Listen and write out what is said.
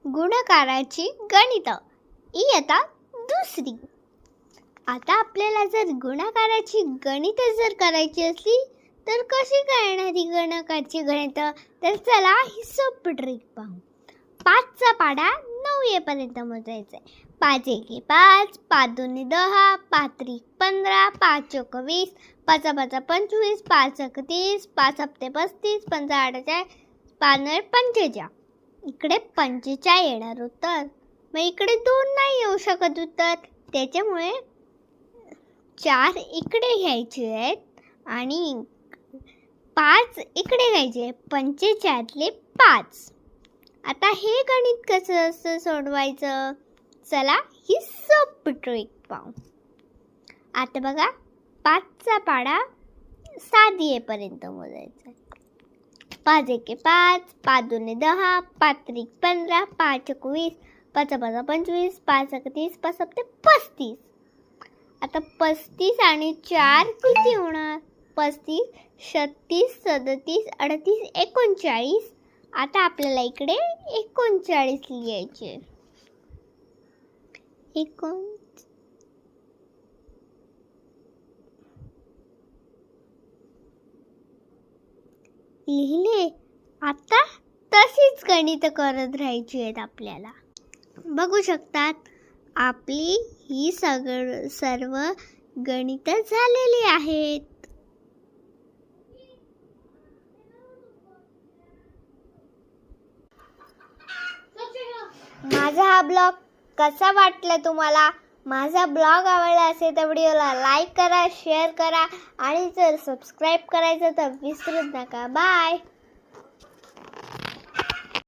गुणाकाराची गणित इयत्ता दुसरी। आता आपल्याला जर गुणाकाराची गणित जर करायची असली तर कशी करणारी गुणाकाराची गणित, तर चला ही सोपी ट्रिक पाहू। 5 चा पाढा 9 येईपर्यंत मोजायचा आहे। 5 एके 5, 5 दोन्ही 10, 5 त्रिक 15, 5 चौक 20, 5 5 25, 5 एक 30, 5 सप्ते 35, 5 आठ 5 नऊ 45। इकडे 45 येणार उत्तर, मग इकडे 2 नाही येऊ शकत उत्तर, त्याच्यामुळे 4 इकडे घ्यायचे आहेत आणि 5 इकडे घ्यायचे। 45ले 5। आता हे गणित कसं सोडवायचं, चला ही सोपी ट्रिक पाहू। आता बघा 5 चा पाढा 7 येईपर्यंत मोजायचा। 5 एके 5, 5 दोन्ही 10, 5 त्रिक 15, 5 चौक 20, 5 5 25, 5 एक 30, 5 सप्ते 35। आता 35 आणि 4 किती होणार? 35, 36, 37, 38, 39। आता आपल्याला इकडे 39 लिहायचे। लिहिले। आता तशीच गणित करत राहायची आहेत आपल्याला। बघू शकतात आपली ही सर्व गणित झालेली आहेत। माझा हा ब्लॉग कसा वाटला तुम्हाला? माझा ब्लॉग आवडला असेल तर व्हिडिओला लाईक करा, शेअर करा आणि जर सबस्क्राईब करायचं तर विसरू नका। बाय।